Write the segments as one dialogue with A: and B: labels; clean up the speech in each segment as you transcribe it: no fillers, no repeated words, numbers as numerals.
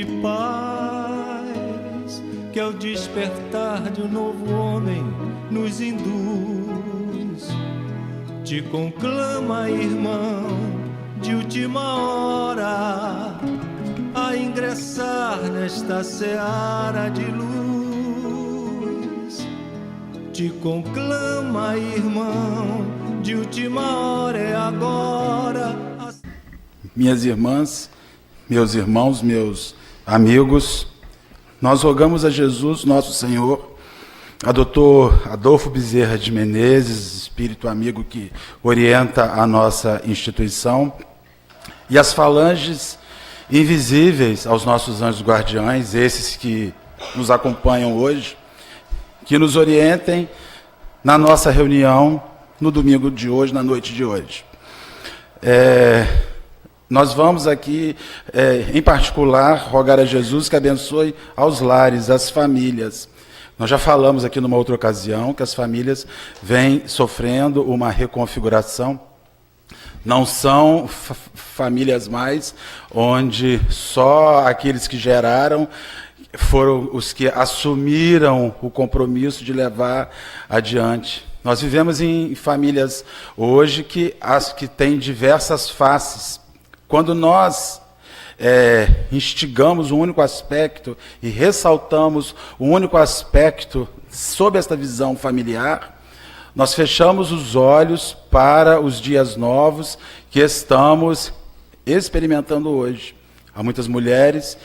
A: de paz, que ao despertar de um novo homem nos induz. Te conclama, irmão, de última hora, a ingressar nesta seara de luz. Te conclama, irmão, de última hora, é agora.
B: Minhas irmãs, meus irmãos, meus amigos, nós rogamos a Jesus, nosso Senhor, a doutor Adolfo Bezerra de Menezes, espírito amigo que orienta a nossa instituição, e as falanges invisíveis aos nossos anjos guardiães, esses que nos acompanham hoje, que nos orientem na nossa reunião no domingo de hoje, na noite de hoje. Nós vamos aqui, em particular, rogar a Jesus que abençoe aos lares, as famílias. Nós já falamos aqui numa outra ocasião que as famílias vêm sofrendo uma reconfiguração. Não são famílias mais onde só aqueles que geraram foram os que assumiram o compromisso de levar adiante. Nós vivemos em famílias hoje que têm diversas faces. Quando nós instigamos um único aspecto e ressaltamos um único aspecto sob esta visão familiar, nós fechamos os olhos para os dias novos que estamos experimentando hoje. Há muitas mulheres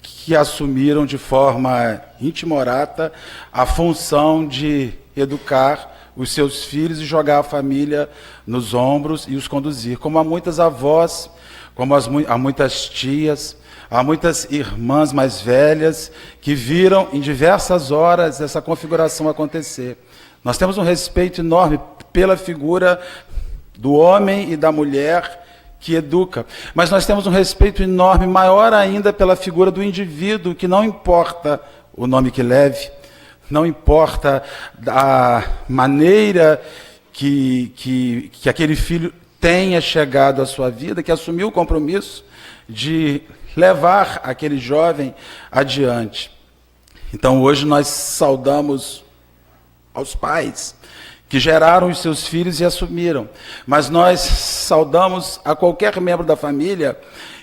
B: que assumiram de forma intimorata a função de educar os seus filhos e jogar a família nos ombros e os conduzir, como há muitas avós, como há muitas tias, há muitas irmãs mais velhas que viram em diversas horas essa configuração acontecer. Nós temos um respeito enorme pela figura do homem e da mulher que educa, mas nós temos um respeito enorme, maior ainda, pela figura do indivíduo, que não importa o nome que leve, não importa a maneira que aquele filho tenha chegado à sua vida, que assumiu o compromisso de levar aquele jovem adiante. Então, hoje nós saudamos aos pais que geraram os seus filhos e assumiram, mas nós saudamos a qualquer membro da família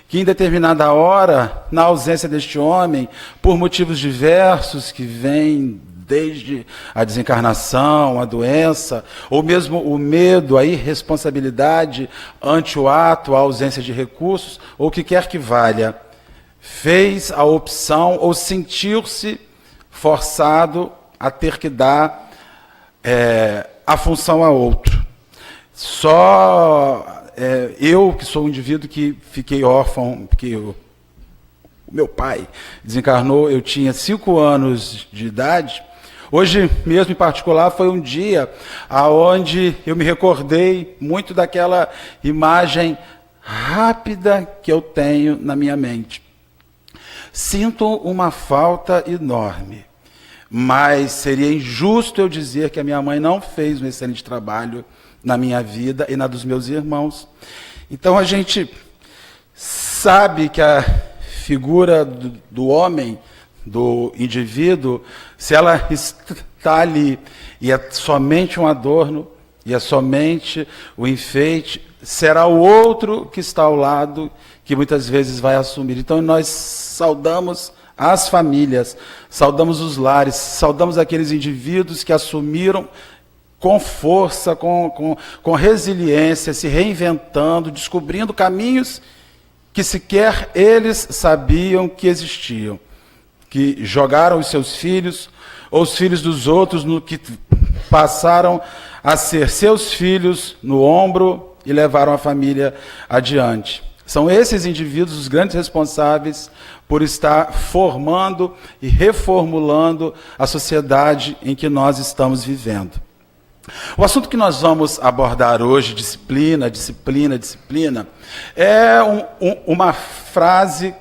B: que em determinada hora, na ausência deste homem, por motivos diversos que vêm desde a desencarnação, a doença, ou mesmo o medo, a irresponsabilidade ante o ato, a ausência de recursos, ou o que quer que valha, fez a opção ou sentiu-se forçado a ter que dar a função a outro. Só eu, que sou um indivíduo que fiquei órfão, porque o meu pai desencarnou, eu tinha 5 anos de idade. Hoje mesmo, em particular, foi um dia onde eu me recordei muito daquela imagem rápida que eu tenho na minha mente. Sinto uma falta enorme, mas seria injusto eu dizer que a minha mãe não fez um excelente trabalho na minha vida e na dos meus irmãos. Então a gente sabe que a figura do homem, do indivíduo, se ela está ali e é somente um adorno, e é somente o enfeite, será o outro que está ao lado que muitas vezes vai assumir. Então nós saudamos as famílias, saudamos os lares, saudamos aqueles indivíduos que assumiram com força, com resiliência, se reinventando, descobrindo caminhos que sequer eles sabiam que existiam, que jogaram os seus filhos, ou os filhos dos outros, no que passaram a ser seus filhos no ombro e levaram a família adiante. São esses indivíduos os grandes responsáveis por estar formando e reformulando a sociedade em que nós estamos vivendo. O assunto que nós vamos abordar hoje, disciplina, é uma frase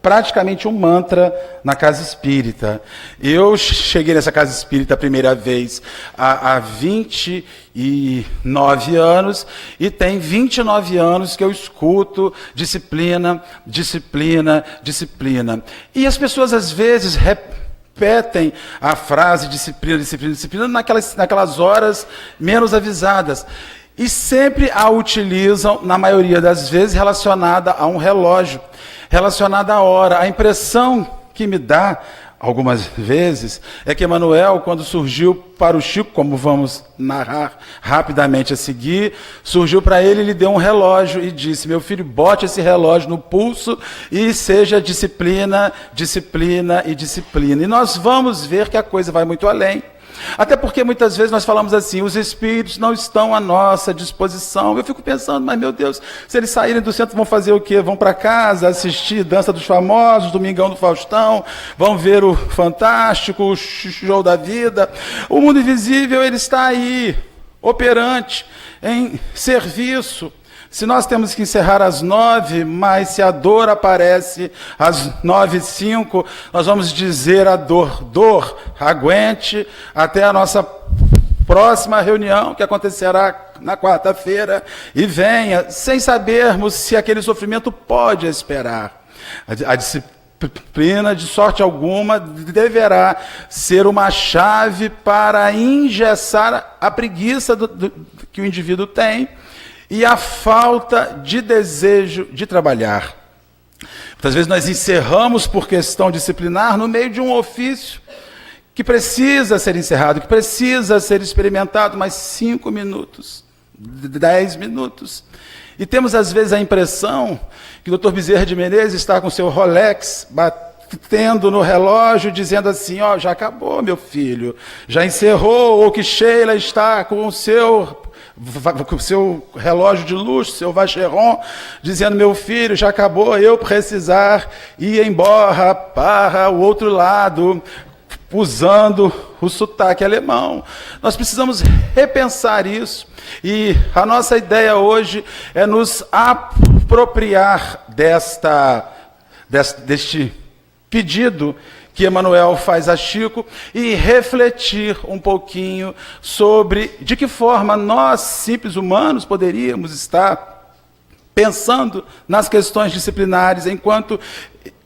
B: praticamente um mantra na casa espírita. Eu cheguei nessa casa espírita a primeira vez há 29 anos e tem 29 anos que eu escuto disciplina, disciplina, disciplina. E as pessoas às vezes repetem a frase disciplina, disciplina, disciplina naquelas horas menos avisadas. E sempre a utilizam, na maioria das vezes, relacionada a um relógio, relacionada à hora. A impressão que me dá, algumas vezes, é que Emmanuel, quando surgiu para o Chico, como vamos narrar rapidamente a seguir, surgiu para ele, lhe deu um relógio e disse: meu filho, bote esse relógio no pulso e seja disciplina, disciplina e disciplina. E nós vamos ver que a coisa vai muito além. Até porque muitas vezes nós falamos assim, os espíritos não estão à nossa disposição. Eu fico pensando, mas meu Deus, se eles saírem do centro vão fazer o quê? Vão para casa assistir Dança dos Famosos, Domingão do Faustão, vão ver o Fantástico, o Show da Vida. O mundo invisível, ele está aí, operante, em serviço. Se nós temos que encerrar às 9, mas se a dor aparece às 9h05, nós vamos dizer à dor, aguente até a nossa próxima reunião, que acontecerá na quarta-feira, e venha, sem sabermos se aquele sofrimento pode esperar. A disciplina, de sorte alguma, deverá ser uma chave para engessar a preguiça que o indivíduo tem, e a falta de desejo de trabalhar. Muitas vezes nós encerramos por questão disciplinar no meio de um ofício que precisa ser encerrado, que precisa ser experimentado mais 5 minutos, 10 minutos. E temos às vezes a impressão que o Dr. Bezerra de Menezes está com seu Rolex batendo no relógio, dizendo assim, ó, já acabou, meu filho, já encerrou, ou que Sheila está com o seu relógio de luxo, seu Vacheron, dizendo, meu filho, já acabou, eu precisar ir embora para o outro lado, usando o sotaque alemão. Nós precisamos repensar isso, e a nossa ideia hoje é nos apropriar deste pedido que Emmanuel faz a Chico e refletir um pouquinho sobre de que forma nós, simples humanos, poderíamos estar pensando nas questões disciplinares enquanto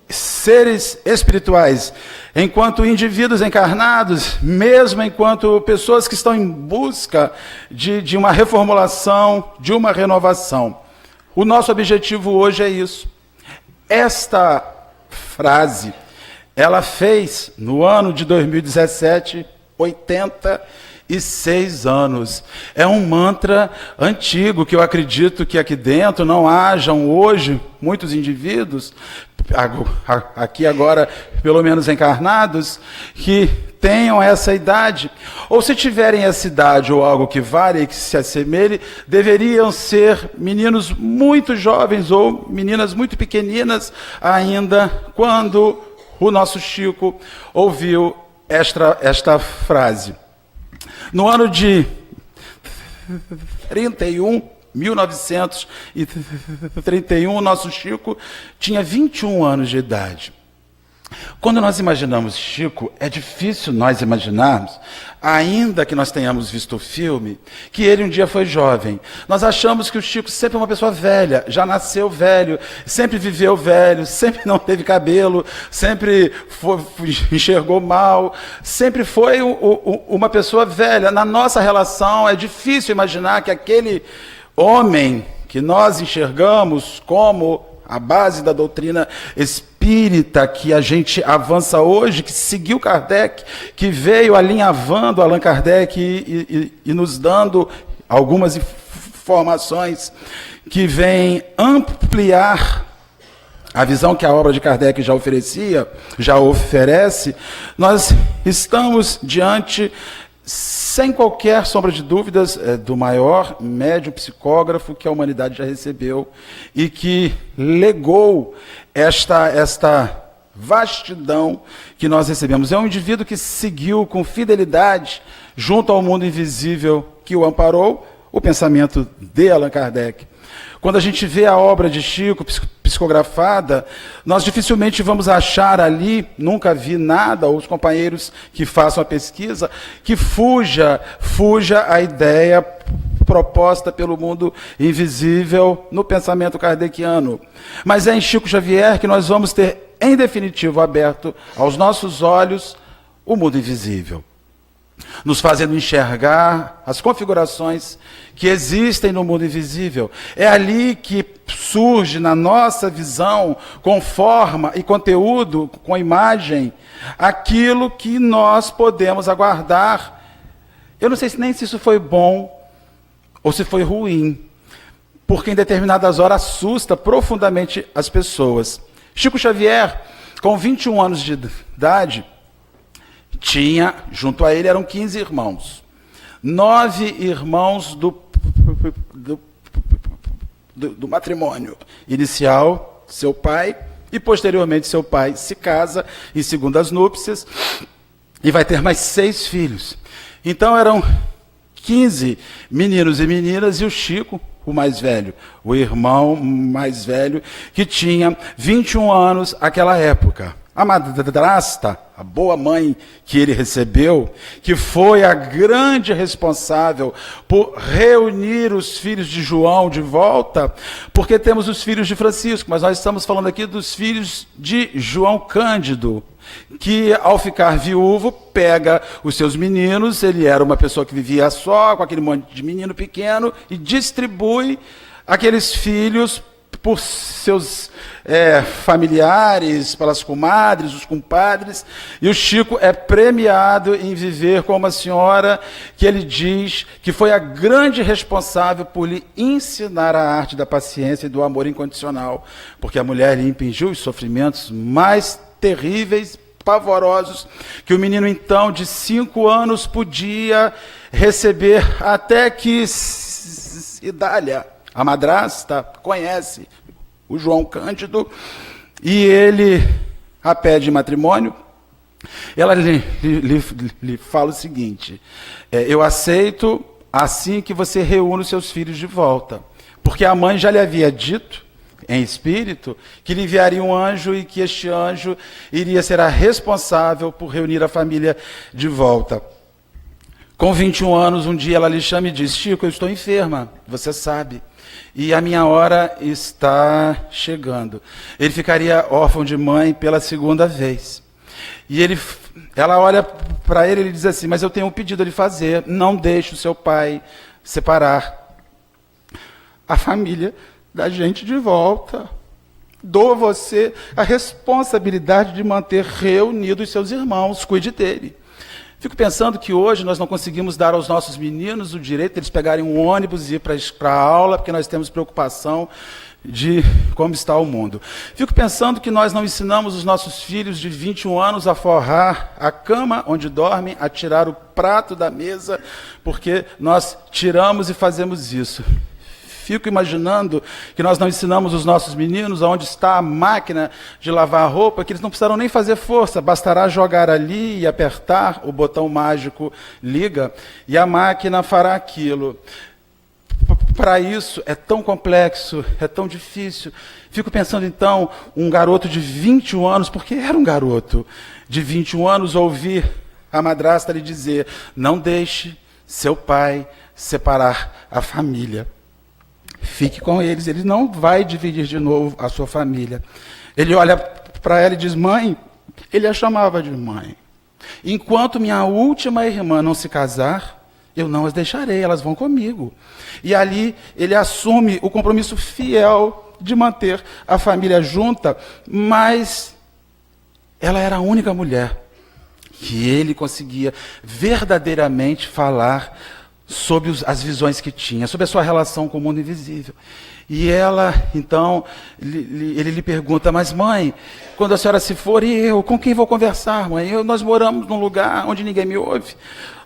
B: seres espirituais, enquanto indivíduos encarnados, mesmo enquanto pessoas que estão em busca de uma reformulação, de uma renovação. O nosso objetivo hoje é isso. Esta frase, ela fez, no ano de 2017, 86 anos. É um mantra antigo, que eu acredito que aqui dentro não hajam hoje muitos indivíduos, aqui agora, pelo menos encarnados, que tenham essa idade. Ou se tiverem essa idade ou algo que vale e que se assemelhe, deveriam ser meninos muito jovens ou meninas muito pequeninas ainda, quando o nosso Chico ouviu esta frase. No ano de 1931, o nosso Chico tinha 21 anos de idade. Quando nós imaginamos Chico, é difícil nós imaginarmos, ainda que nós tenhamos visto o filme, que ele um dia foi jovem. Nós achamos que o Chico sempre é uma pessoa velha, já nasceu velho, sempre viveu velho, sempre não teve cabelo, sempre enxergou mal, sempre foi uma pessoa velha. Na nossa relação é difícil imaginar que aquele homem que nós enxergamos como a base da doutrina espírita que a gente avança hoje, que seguiu Kardec, que veio alinhavando Allan Kardec e nos dando algumas informações que vêm ampliar a visão que a obra de Kardec já oferece. Nós estamos diante, sem qualquer sombra de dúvidas, do maior médium psicógrafo que a humanidade já recebeu e que legou esta vastidão que nós recebemos. É um indivíduo que seguiu com fidelidade, junto ao mundo invisível que o amparou, o pensamento de Allan Kardec. Quando a gente vê a obra de Chico psicografada, nós dificilmente vamos achar ali, nunca vi nada, ou os companheiros que façam a pesquisa, que fuja a ideia proposta pelo mundo invisível no pensamento kardeciano. Mas é em Chico Xavier que nós vamos ter, em definitivo, aberto aos nossos olhos o mundo invisível, nos fazendo enxergar as configurações que existem no mundo invisível. É ali que surge na nossa visão, com forma e conteúdo, com imagem, aquilo que nós podemos aguardar. Eu não sei nem se isso foi bom ou se foi ruim, porque em determinadas horas assusta profundamente as pessoas. Chico Xavier, com 21 anos de idade, tinha, junto a ele, eram 15 irmãos. 9 irmãos do matrimônio inicial, seu pai, e posteriormente seu pai se casa em segundas núpcias e vai ter mais 6 filhos. Então eram 15 meninos e meninas, e o Chico, o mais velho, o irmão mais velho, que tinha 21 anos naquela época. A madrasta, a boa mãe que ele recebeu, que foi a grande responsável por reunir os filhos de João de volta, porque temos os filhos de Francisco, mas nós estamos falando aqui dos filhos de João Cândido, que ao ficar viúvo, pega os seus meninos, ele era uma pessoa que vivia só, com aquele monte de menino pequeno, e distribui aqueles filhos por seus familiares, pelas comadres, os compadres, e o Chico é premiado em viver com uma senhora que ele diz que foi a grande responsável por lhe ensinar a arte da paciência e do amor incondicional, porque a mulher lhe impingiu os sofrimentos mais terríveis, pavorosos, que o menino então de 5 anos podia receber, até que Idália, a madrasta, conhece o João Cândido, e ele a pede em matrimônio. Ela lhe fala o seguinte: eu aceito assim que você reúne os seus filhos de volta, porque a mãe já lhe havia dito, em espírito, que lhe enviaria um anjo e que este anjo iria ser a responsável por reunir a família de volta. Com 21 anos, um dia ela lhe chama e diz: Chico, eu estou enferma, você sabe, e a minha hora está chegando. Ele ficaria órfão de mãe pela segunda vez. E ela olha para ele e diz assim: mas eu tenho um pedido a lhe fazer, não deixe o seu pai separar a família da gente de volta. Dou a você a responsabilidade de manter reunidos seus irmãos, cuide dele. Fico pensando que hoje nós não conseguimos dar aos nossos meninos o direito de eles pegarem um ônibus e ir para a aula, porque nós temos preocupação de como está o mundo. Fico pensando que nós não ensinamos os nossos filhos de 21 anos a forrar a cama onde dormem, a tirar o prato da mesa, porque nós tiramos e fazemos isso. Fico imaginando que nós não ensinamos os nossos meninos aonde está a máquina de lavar roupa, que eles não precisarão nem fazer força, bastará jogar ali e apertar o botão mágico liga, e a máquina fará aquilo. Para isso é tão complexo, é tão difícil. Fico pensando então, um garoto de 21 anos, porque era um garoto de 21 anos, ouvir a madrasta lhe dizer: não deixe seu pai separar a família. Fique com eles, ele não vai dividir de novo a sua família. Ele olha para ela e diz: mãe, ele a chamava de mãe. Enquanto minha última irmã não se casar, eu não as deixarei, elas vão comigo. E ali ele assume o compromisso fiel de manter a família junta, mas ela era a única mulher que ele conseguia verdadeiramente falar sobre as visões que tinha, sobre a sua relação com o mundo invisível. E ela, então, ele lhe pergunta: mas mãe, quando a senhora se for, e eu, com quem vou conversar, mãe? Nós moramos num lugar onde ninguém me ouve.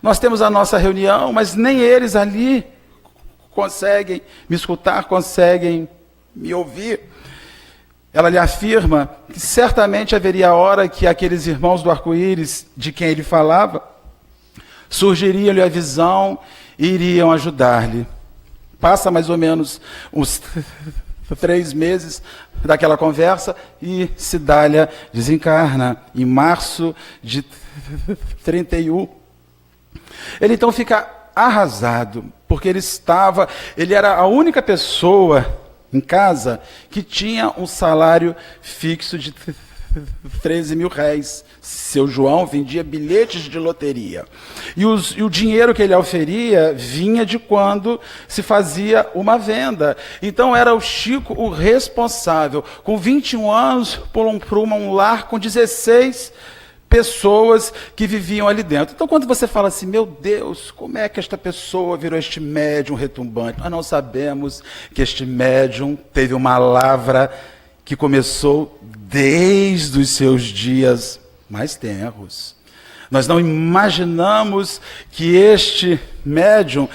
B: Nós temos a nossa reunião, mas nem eles ali conseguem me escutar, conseguem me ouvir. Ela lhe afirma que certamente haveria a hora que aqueles irmãos do arco-íris, de quem ele falava, surgiria-lhe a visão e iriam ajudar-lhe. Passa mais ou menos uns 3 meses daquela conversa e Cidália desencarna em março de 31. Ele então fica arrasado, porque ele era a única pessoa em casa que tinha um salário fixo de 13 mil réis. Seu João vendia bilhetes de loteria. E o dinheiro que ele oferia vinha de quando se fazia uma venda. Então era o Chico o responsável, com 21 anos, por um lar com 16 pessoas que viviam ali dentro. Então, quando você fala assim, meu Deus, como é que esta pessoa virou este médium retumbante? Nós não sabemos que este médium teve uma lavra que começou desde os seus dias mais tenros. Nós não imaginamos que este médium,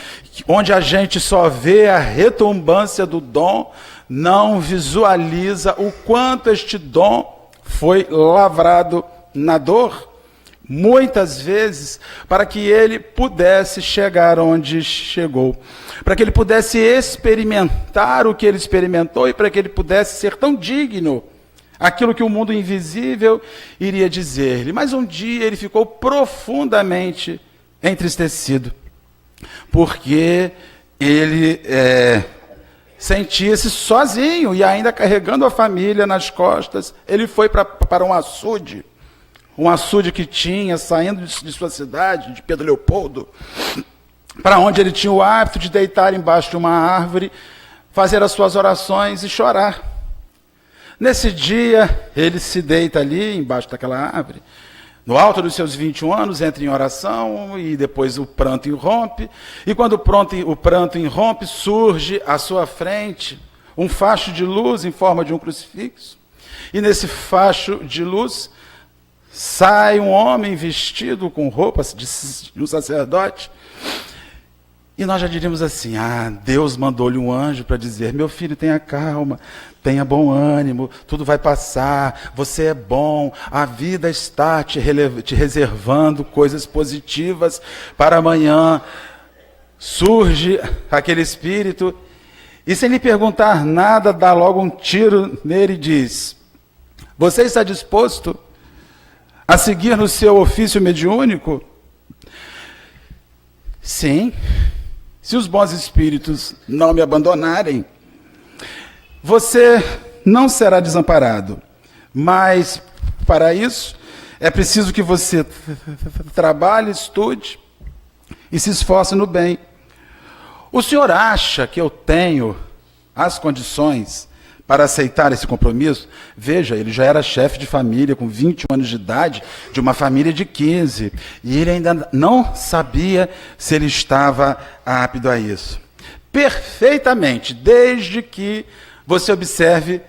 B: onde a gente só vê a retumbância do dom, não visualiza o quanto este dom foi lavrado na dor, muitas vezes, para que ele pudesse chegar onde chegou, para que ele pudesse experimentar o que ele experimentou e para que ele pudesse ser tão digno, aquilo que o mundo invisível iria dizer-lhe. Mas um dia ele ficou profundamente entristecido, porque ele sentia-se sozinho e ainda carregando a família nas costas. Ele foi para um açude que tinha, saindo de sua cidade, de Pedro Leopoldo, para onde ele tinha o hábito de deitar embaixo de uma árvore, fazer as suas orações e chorar. Nesse dia, ele se deita ali, embaixo daquela árvore, no alto dos seus 21 anos, entra em oração e depois o pranto irrompe. E quando o pranto irrompe, surge à sua frente um facho de luz em forma de um crucifixo. E nesse facho de luz, sai um homem vestido com roupas de um sacerdote. E nós já diríamos assim, Deus mandou-lhe um anjo para dizer, meu filho, tenha calma, tenha bom ânimo, tudo vai passar, você é bom, a vida está te reservando coisas positivas para amanhã. Surge aquele espírito e, sem lhe perguntar nada, dá logo um tiro nele e diz, você está disposto a seguir no seu ofício mediúnico? Sim. Se os bons espíritos não me abandonarem, você não será desamparado. Mas, para isso, é preciso que você trabalhe, estude e se esforce no bem. O senhor acha que eu tenho as condições para aceitar esse compromisso? Veja, ele já era chefe de família com 21 anos de idade, de uma família de 15, e ele ainda não sabia se ele estava apto a isso. Perfeitamente, desde que você observe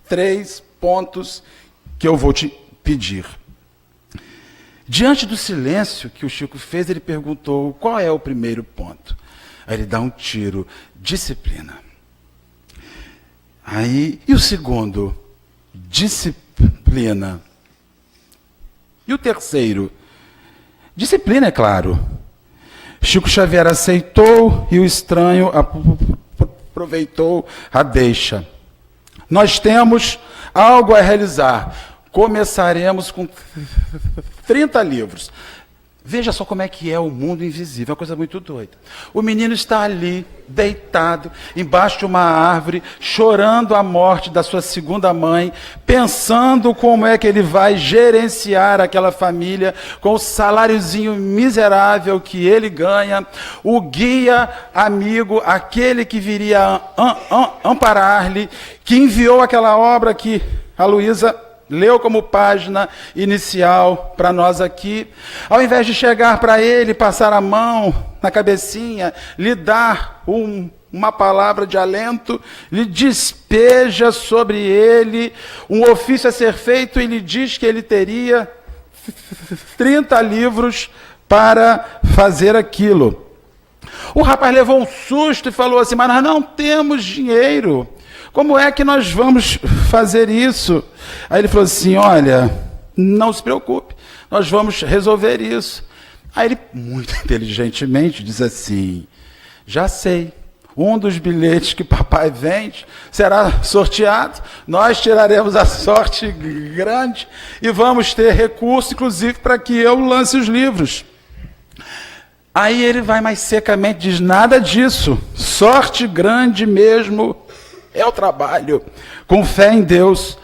B: 3 pontos que eu vou te pedir. Diante do silêncio que o Chico fez, ele perguntou, qual é o primeiro ponto? Aí ele dá um tiro, disciplina. E o segundo? Disciplina. E o terceiro? Disciplina, é claro. Chico Xavier aceitou e o estranho aproveitou a deixa. Nós temos algo a realizar. Começaremos com 30 livros. Veja só como é que é o mundo invisível, é uma coisa muito doida. O menino está ali, deitado, embaixo de uma árvore, chorando a morte da sua segunda mãe, pensando como é que ele vai gerenciar aquela família com o saláriozinho miserável que ele ganha. O guia amigo, aquele que viria amparar-lhe, que enviou aquela obra que a Luísa leu como página inicial para nós aqui, ao invés de chegar para ele, passar a mão na cabecinha, lhe dar uma palavra de alento, lhe despeja sobre ele um ofício a ser feito e lhe diz que ele teria 30 livros para fazer aquilo. O rapaz levou um susto e falou assim, mas nós não temos dinheiro. Como é que nós vamos fazer isso? Aí ele falou assim, olha, não se preocupe, nós vamos resolver isso. Aí ele, muito inteligentemente, diz assim, já sei, Um dos bilhetes que papai vende será sorteado, nós tiraremos a sorte grande e vamos ter recurso, inclusive, para que eu lance os livros. Aí ele vai mais secamente, diz, nada disso, sorte grande mesmo é o trabalho, com fé em Deus,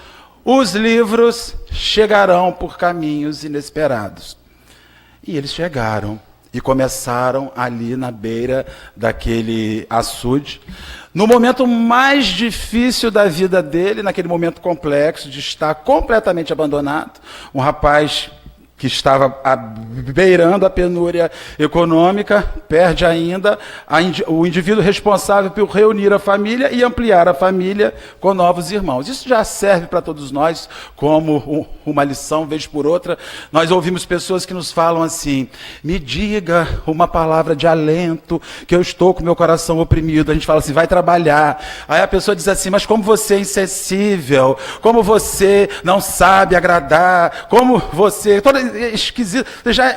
B: os livros chegarão por caminhos inesperados. E eles chegaram e começaram ali na beira daquele açude, no momento mais difícil da vida dele, naquele momento complexo de estar completamente abandonado, um rapaz que estava beirando a penúria econômica, perde ainda o indivíduo responsável por reunir a família e ampliar a família com novos irmãos. Isso já serve para todos nós como uma lição, vez por outra. Nós ouvimos pessoas que nos falam assim, me diga uma palavra de alento, que eu estou com meu coração oprimido. A gente fala assim, vai trabalhar. Aí a pessoa diz assim, mas como você é insensível, como você não sabe agradar, como você... esquisito. Vocês já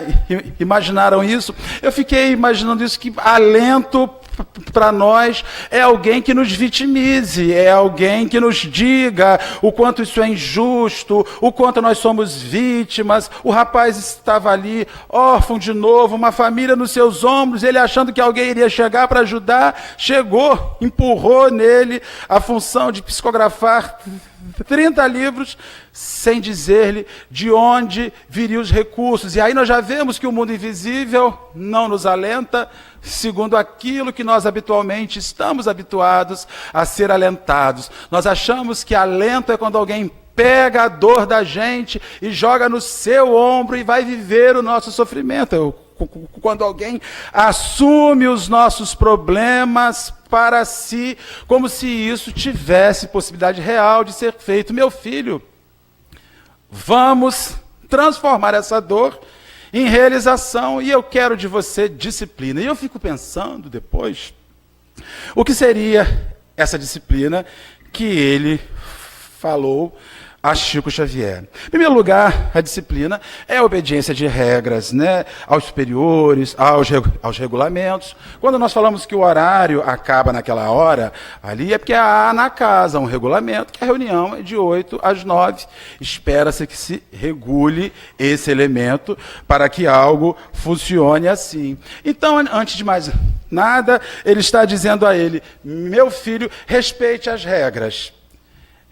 B: imaginaram isso? Eu fiquei imaginando isso, que alento para nós é alguém que nos vitimize, é alguém que nos diga o quanto isso é injusto, o quanto nós somos vítimas. O rapaz estava ali, órfão de novo, uma família nos seus ombros, ele achando que alguém iria chegar para ajudar, chegou, empurrou nele a função de psicografar 30 livros, sem dizer-lhe de onde viriam os recursos. E aí nós já vemos que o mundo invisível não nos alenta, segundo aquilo que nós habitualmente estamos habituados a ser alentados. Nós achamos que alento é quando alguém pega a dor da gente e joga no seu ombro e vai viver o nosso sofrimento. Quando alguém assume os nossos problemas para si, como se isso tivesse possibilidade real de ser feito. Meu filho, vamos transformar essa dor em realização, e eu quero de você disciplina. E eu fico pensando depois, o que seria essa disciplina que ele falou a Chico Xavier. Em primeiro lugar, a disciplina é a obediência de regras, né, aos superiores, aos regulamentos. Quando nós falamos que o horário acaba naquela hora, ali é porque há na casa um regulamento, que a reunião é de 8 às 9. Espera-se que se regule esse elemento para que algo funcione assim. Então, antes de mais nada, ele está dizendo a ele, meu filho, respeite as regras.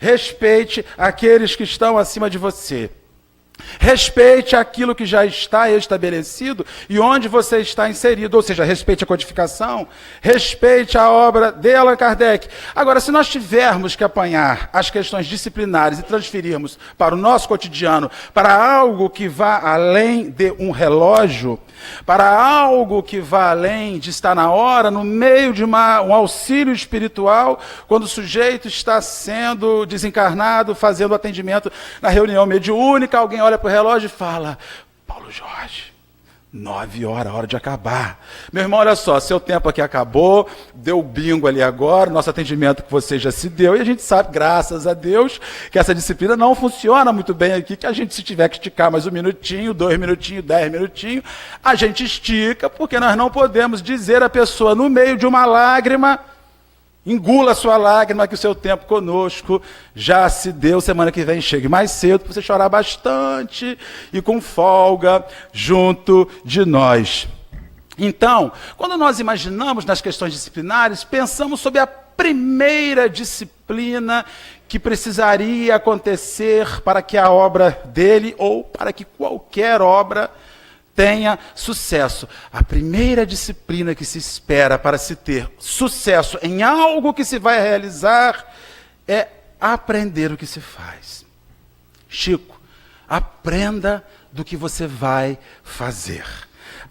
B: Respeite aqueles que estão acima de você. Respeite aquilo que já está estabelecido e onde você está inserido, ou seja, respeite a codificação, respeite a obra de Allan Kardec. Agora, se nós tivermos que apanhar as questões disciplinares e transferirmos para o nosso cotidiano, para algo que vá além de um relógio, para algo que vá além de estar na hora, no meio de um auxílio espiritual, quando o sujeito está sendo desencarnado, fazendo atendimento na reunião mediúnica, alguém olha para o relógio e fala, Paulo Jorge, 9 horas, hora de acabar. Meu irmão, olha só, seu tempo aqui acabou, deu bingo ali agora, nosso atendimento que você já se deu, e a gente sabe, graças a Deus, que essa disciplina não funciona muito bem aqui, que a gente, se tiver que esticar mais 1 minutinho, 2 minutinhos, 10 minutinhos, a gente estica, porque nós não podemos dizer à pessoa, no meio de uma lágrima, engula a sua lágrima, que o seu tempo conosco já se deu, semana que vem chegue mais cedo, para você chorar bastante e com folga junto de nós. Então, quando nós imaginamos nas questões disciplinares, pensamos sobre a primeira disciplina que precisaria acontecer para que a obra dele, ou para que qualquer obra tenha sucesso. A primeira disciplina que se espera para se ter sucesso em algo que se vai realizar é aprender o que se faz. Chico, aprenda do que você vai fazer.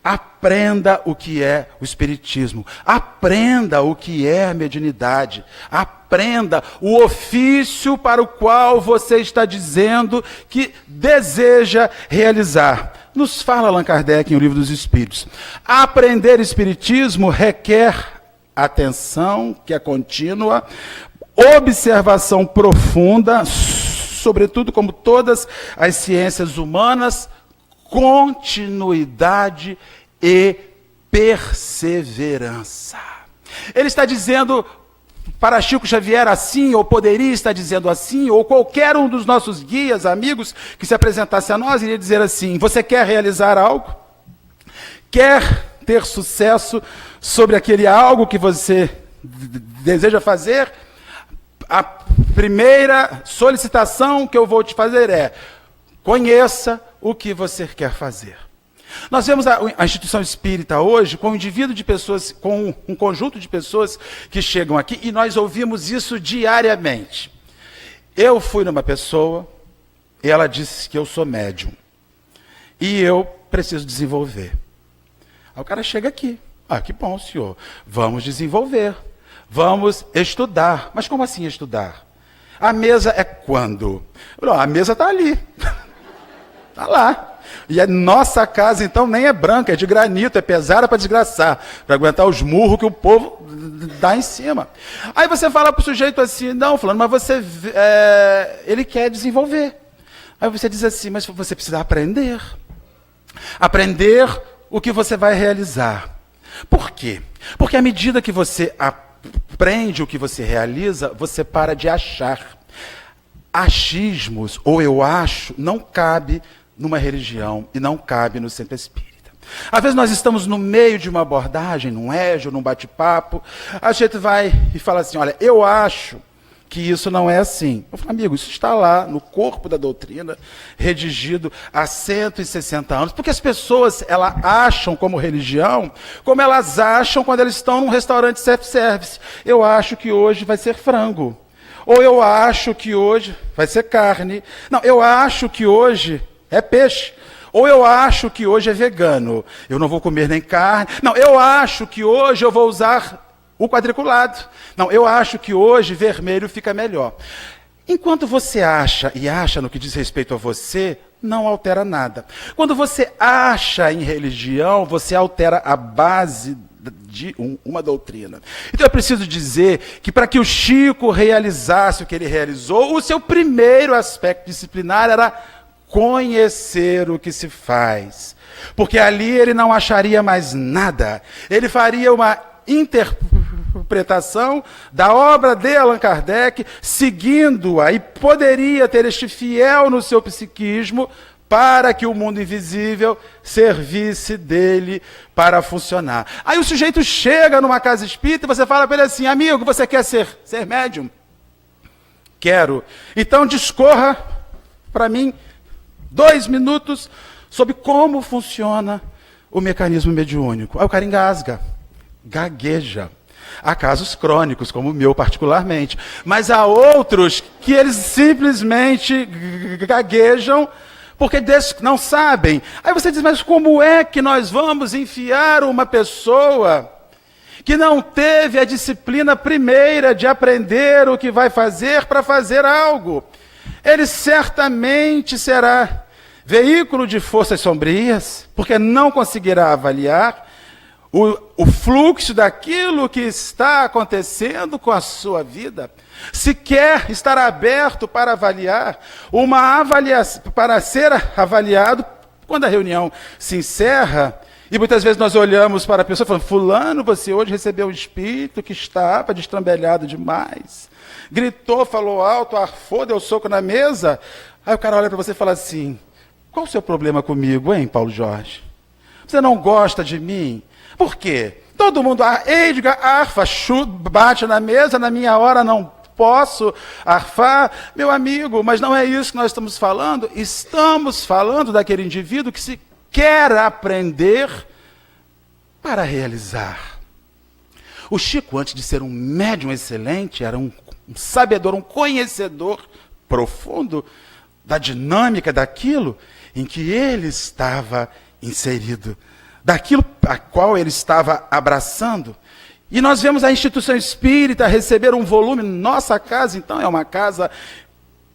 B: Aprenda o que é o espiritismo. Aprenda o que é a mediunidade. Aprenda o ofício para o qual você está dizendo que deseja realizar. Nos fala Allan Kardec em O Livro dos Espíritos. Aprender espiritismo requer atenção, que é contínua, observação profunda, sobretudo como todas as ciências humanas, continuidade e perseverança. Ele está dizendo para Chico Xavier assim, ou poderia estar dizendo assim, ou qualquer um dos nossos guias, amigos, que se apresentasse a nós, iria dizer assim: você quer realizar algo? Quer ter sucesso sobre aquele algo que você deseja fazer? A primeira solicitação que eu vou te fazer é: conheça o que você quer fazer. Nós vemos a instituição espírita hoje com um indivíduo de pessoas, com um conjunto de pessoas que chegam aqui, e nós ouvimos isso diariamente. Eu fui numa pessoa e ela disse que eu sou médium e eu preciso desenvolver. Aí o cara chega aqui: ah, que bom, senhor, vamos desenvolver, vamos estudar. Mas como assim estudar? A mesa é quando? A mesa está ali, está lá. E a nossa casa, então, nem é branca, é de granito, é pesada para desgraçar, para aguentar os murros que o povo dá em cima. Aí você fala para o sujeito assim: não, fulano, mas você, ele quer desenvolver. Aí você diz assim: mas você precisa aprender. Aprender o que você vai realizar. Por quê? Porque à medida que você aprende o que você realiza, você para de achar. Achismos, ou eu acho, não cabe numa religião e não cabe no centro espírita. Às vezes nós estamos no meio de uma abordagem, num égio, num bate-papo, a gente vai e fala assim: olha, eu acho que isso não é assim. Eu falo: amigo, isso está lá no corpo da doutrina, redigido há 160 anos, porque as pessoas, elas acham como religião, como elas acham quando elas estão num restaurante self-service. Eu acho que hoje vai ser frango. Ou eu acho que hoje vai ser carne. Não, eu acho que hoje é peixe. Ou eu acho que hoje é vegano. Eu não vou comer nem carne. Não, eu acho que hoje eu vou usar o quadriculado. Não, eu acho que hoje vermelho fica melhor. Enquanto você acha, e acha no que diz respeito a você, não altera nada. Quando você acha em religião, você altera a base de uma doutrina. Então é preciso dizer que para que o Chico realizasse o que ele realizou, o seu primeiro aspecto disciplinar era conhecer o que se faz. Porque ali ele não acharia mais nada. Ele faria uma interpretação da obra de Allan Kardec, seguindo-a, e poderia ter este fiel no seu psiquismo para que o mundo invisível servisse dele para funcionar. Aí o sujeito chega numa casa espírita e você fala para ele assim: amigo, você quer ser médium? Quero. Então discorra para mim 2 minutos sobre como funciona o mecanismo mediúnico. Aí o cara engasga, gagueja. Há casos crônicos, como o meu particularmente, mas há outros que eles simplesmente gaguejam porque não sabem. Aí você diz: mas como é que nós vamos enfiar uma pessoa que não teve a disciplina primeira de aprender o que vai fazer para fazer algo? Ele certamente será veículo de forças sombrias, porque não conseguirá avaliar o fluxo daquilo que está acontecendo com a sua vida. Sequer estará aberto para avaliar, para ser avaliado quando a reunião se encerra. E muitas vezes nós olhamos para a pessoa e falamos: fulano, você hoje recebeu um espírito que estava destrambelhado demais. Gritou, falou alto, arfou, deu soco na mesa. Aí o cara olha para você e fala assim: qual o seu problema comigo, hein, Paulo Jorge? Você não gosta de mim? Por quê? Todo mundo, Edgar, arfa, chuta, bate na mesa, na minha hora não posso arfar. Meu amigo, mas não é isso que nós estamos falando. Estamos falando daquele indivíduo que se quer aprender para realizar. O Chico, antes de ser um médium excelente, era um sabedor, um conhecedor profundo da dinâmica daquilo em que ele estava inserido, daquilo a qual ele estava abraçando. E nós vemos a instituição espírita receber um volume. Nossa casa, então, é uma casa,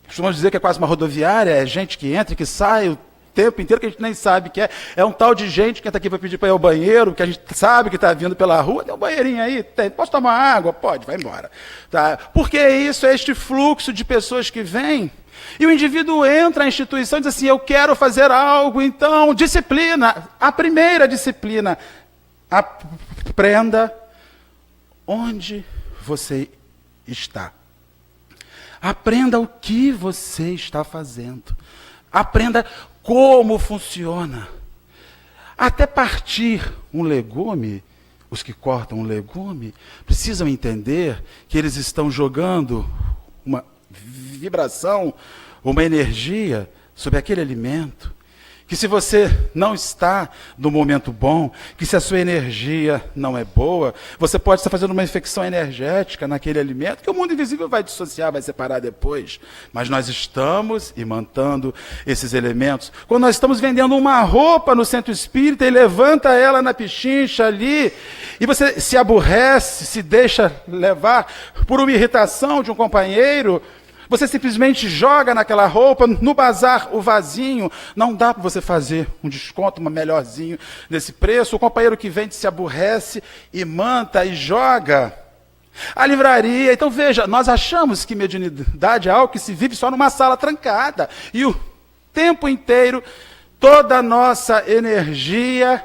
B: costumamos dizer que é quase uma rodoviária, é gente que entra e que sai o tempo inteiro, que a gente nem sabe que é. É um tal de gente que entra aqui para pedir para ir ao banheiro, que a gente sabe que está vindo pela rua. Tem um banheirinho aí? Tem. Posso tomar água? Pode, vai embora. Tá? Porque isso é este fluxo de pessoas que vêm. E o indivíduo entra na instituição e diz assim: eu quero fazer algo, então, disciplina. A primeira disciplina: aprenda onde você está. Aprenda o que você está fazendo. Aprenda como funciona. Até partir um legume, os que cortam um legume, precisam entender que eles estão jogando uma vibração, uma energia sobre aquele alimento. Que se você não está no momento bom, que se a sua energia não é boa, você pode estar fazendo uma infecção energética naquele alimento, que o mundo invisível vai dissociar, vai separar depois. Mas nós estamos imantando esses elementos. Quando nós estamos vendendo uma roupa no centro espírita e levanta ela na pichincha ali, e você se aborrece, se deixa levar por uma irritação de um companheiro, você simplesmente joga naquela roupa, no bazar, o vasinho. Não dá para você fazer um desconto, uma melhorzinho nesse preço. O companheiro que vende se aborrece e manta e joga. A livraria, então veja, nós achamos que mediunidade é algo que se vive só numa sala trancada. E o tempo inteiro, toda a nossa energia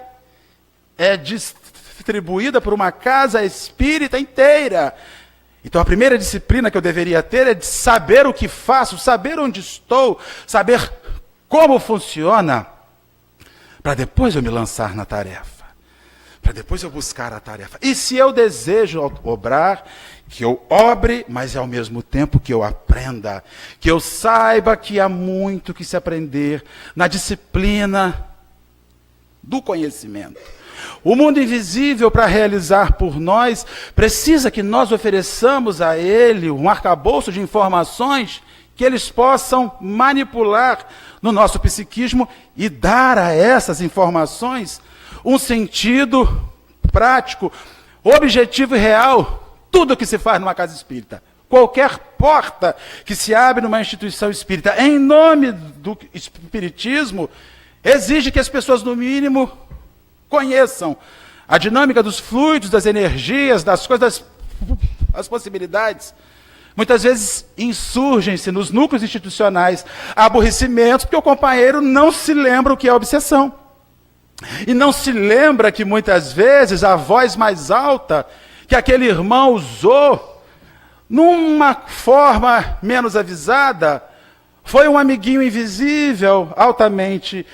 B: é distribuída por uma casa espírita inteira. Então a primeira disciplina que eu deveria ter é de saber o que faço, saber onde estou, saber como funciona, para depois eu me lançar na tarefa, para depois eu buscar a tarefa. E se eu desejo obrar, que eu obre, mas ao mesmo tempo que eu aprenda, que eu saiba que há muito que se aprender na disciplina do conhecimento. O mundo invisível, para realizar por nós, precisa que nós ofereçamos a ele um arcabouço de informações que eles possam manipular no nosso psiquismo e dar a essas informações um sentido prático, objetivo e real. Tudo o que se faz numa casa espírita, qualquer porta que se abre numa instituição espírita, em nome do espiritismo, exige que as pessoas, no mínimo, conheçam a dinâmica dos fluidos, das energias, das coisas, as possibilidades. Muitas vezes insurgem-se nos núcleos institucionais aborrecimentos, porque o companheiro não se lembra o que é obsessão. E não se lembra que muitas vezes a voz mais alta que aquele irmão usou, numa forma menos avisada, foi um amiguinho invisível, altamente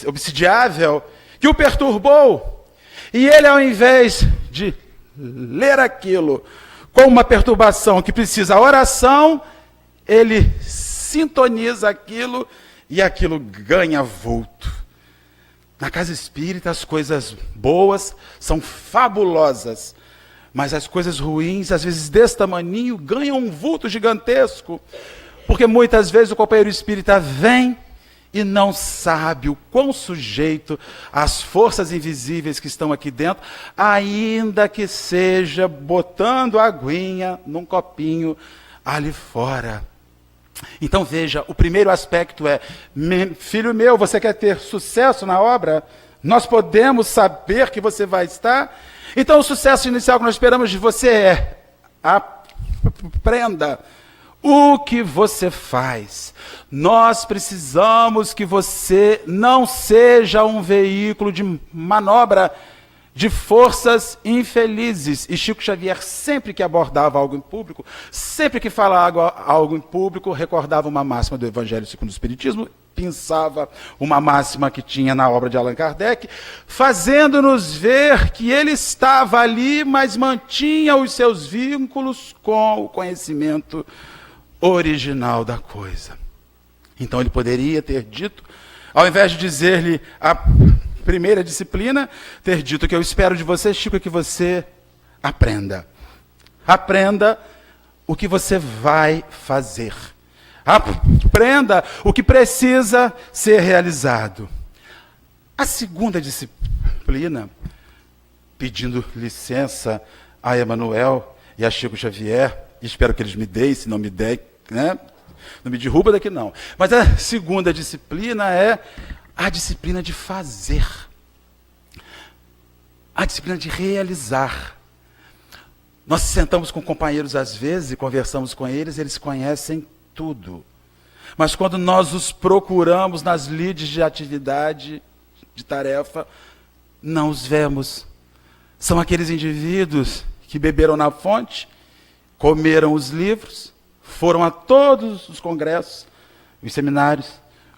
B: obsidiável, que o perturbou. E ele, ao invés de ler aquilo com uma perturbação que precisa oração, ele sintoniza aquilo e aquilo ganha vulto. Na casa espírita, as coisas boas são fabulosas, mas as coisas ruins, às vezes desse tamaninho, ganham um vulto gigantesco, porque muitas vezes o companheiro espírita vem e não sabe o quão sujeito às forças invisíveis que estão aqui dentro, ainda que seja botando a aguinha num copinho ali fora. Então veja, o primeiro aspecto é, filho meu, você quer ter sucesso na obra? Nós podemos saber que você vai estar? Então o sucesso inicial que nós esperamos de você é, aprenda o que você faz. Nós precisamos que você não seja um veículo de manobra de forças infelizes. E Chico Xavier, sempre que abordava algo em público, sempre que falava algo em público, recordava uma máxima do Evangelho segundo o Espiritismo, pensava uma máxima que tinha na obra de Allan Kardec, fazendo-nos ver que ele estava ali, mas mantinha os seus vínculos com o conhecimento original da coisa. Então ele poderia ter dito, ao invés de dizer-lhe a primeira disciplina, ter dito: que eu espero de você, Chico, é que você aprenda. Aprenda o que você vai fazer. Aprenda o que precisa ser realizado. A segunda disciplina, pedindo licença a Emmanuel e a Chico Xavier, espero que eles me deem, se não me der, né? Não me derruba daqui não. Mas a segunda disciplina é a disciplina de fazer. A disciplina de realizar. Nós sentamos com companheiros às vezes e conversamos com eles, eles conhecem tudo. Mas quando nós os procuramos nas lides de atividade, de tarefa, não os vemos. São aqueles indivíduos que beberam na fonte, comeram os livros, foram a todos os congressos, os seminários,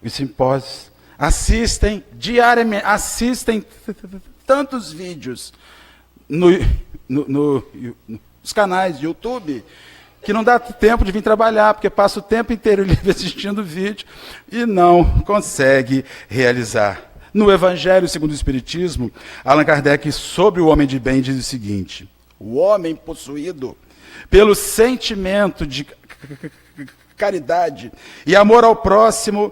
B: os simpósios, assistem diariamente, assistem tantos vídeos nos canais de YouTube, que não dá tempo de vir trabalhar, porque passa o tempo inteiro livre assistindo vídeo e não consegue realizar. No Evangelho segundo o Espiritismo, Allan Kardec, sobre o homem de bem, diz o seguinte: o homem possuído pelo sentimento de caridade e amor ao próximo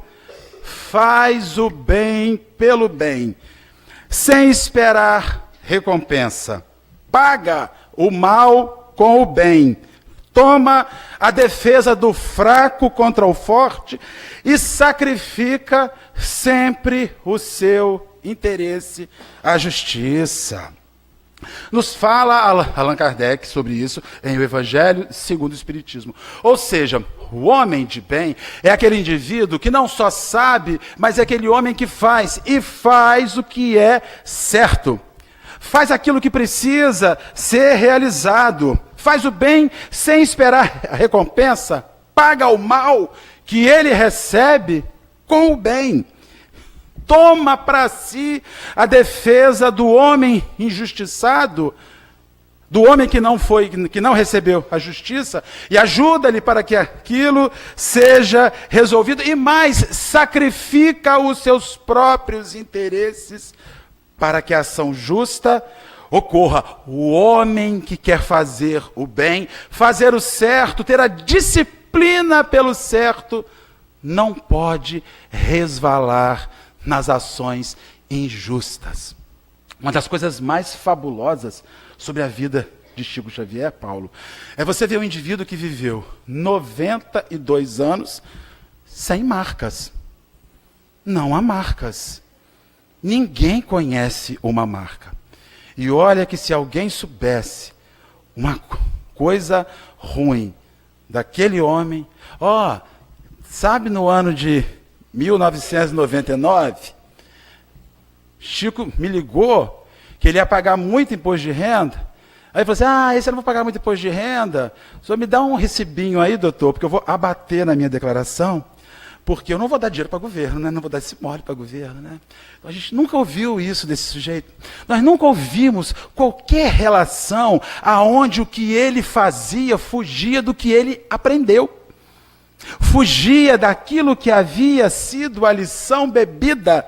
B: faz o bem pelo bem, sem esperar recompensa. Paga o mal com o bem. Toma a defesa do fraco contra o forte e sacrifica sempre o seu interesse, a justiça. Nos fala Allan Kardec sobre isso em O Evangelho segundo o Espiritismo. Ou seja, o homem de bem é aquele indivíduo que não só sabe, mas é aquele homem que faz, e faz o que é certo. Faz aquilo que precisa ser realizado. Faz o bem sem esperar a recompensa. Paga o mal que ele recebe com o bem. Toma para si a defesa do homem injustiçado, do homem que não recebeu a justiça, e ajuda-lhe para que aquilo seja resolvido. E mais, sacrifica os seus próprios interesses para que a ação justa ocorra. O homem que quer fazer o bem, fazer o certo, ter a disciplina pelo certo, não pode resvalar nas ações injustas. Uma das coisas mais fabulosas sobre a vida de Chico Xavier, Paulo, é você ver um indivíduo que viveu 92 anos sem marcas. Não há marcas. Ninguém conhece uma marca. E olha que se alguém soubesse uma coisa ruim daquele homem, sabe, no ano de 1999, Chico me ligou que ele ia pagar muito imposto de renda. Aí ele falou assim: esse eu não vou pagar muito imposto de renda, só me dá um recibinho aí, doutor, porque eu vou abater na minha declaração, porque eu não vou dar dinheiro para o governo, né? Não vou dar esse mole para o governo, né? Então, a gente nunca ouviu isso desse sujeito. Nós nunca ouvimos qualquer relação aonde o que ele fazia fugia do que ele aprendeu. Fugia daquilo que havia sido a lição bebida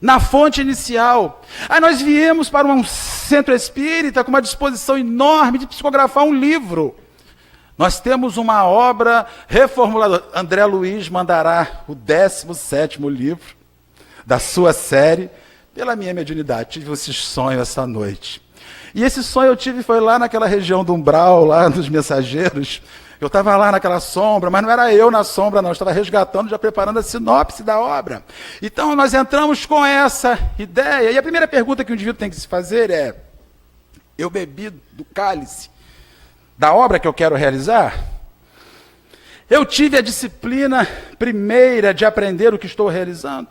B: na fonte inicial. Aí nós viemos para um centro espírita com uma disposição enorme de psicografar um livro. Nós temos uma obra reformuladora. André Luiz mandará o 17º livro da sua série, pela minha mediunidade. Tive esse sonho essa noite. E esse sonho eu tive foi lá naquela região do umbral, lá dos mensageiros. Eu estava lá naquela sombra, mas não era eu na sombra, não. Eu estava resgatando, já preparando a sinopse da obra. Então, nós entramos com essa ideia. E a primeira pergunta que o indivíduo tem que se fazer é: eu bebi do cálice da obra que eu quero realizar? Eu tive a disciplina primeira de aprender o que estou realizando?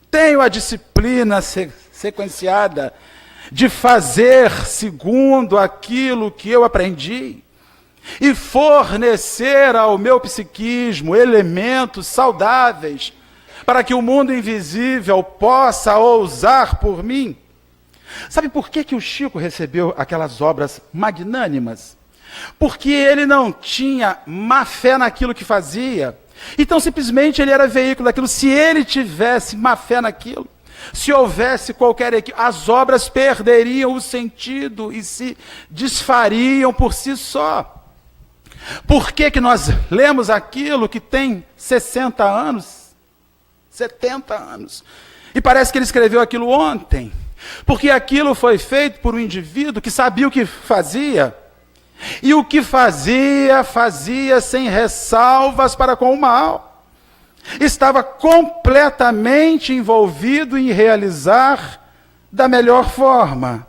B: Tenho a disciplina sequenciada de fazer segundo aquilo que eu aprendi? E fornecer ao meu psiquismo elementos saudáveis para que o mundo invisível possa ousar por mim? Sabe por que o Chico recebeu aquelas obras magnânimas? Porque ele não tinha má fé naquilo que fazia. Então, simplesmente, ele era veículo daquilo. Se ele tivesse má fé naquilo, se houvesse qualquer equívoco, as obras perderiam o sentido e se desfariam por si só. Por que nós lemos aquilo que tem 60 anos, 70 anos, e parece que ele escreveu aquilo ontem? Porque aquilo foi feito por um indivíduo que sabia o que fazia, e o que fazia, fazia sem ressalvas para com o mal. Estava completamente envolvido em realizar da melhor forma.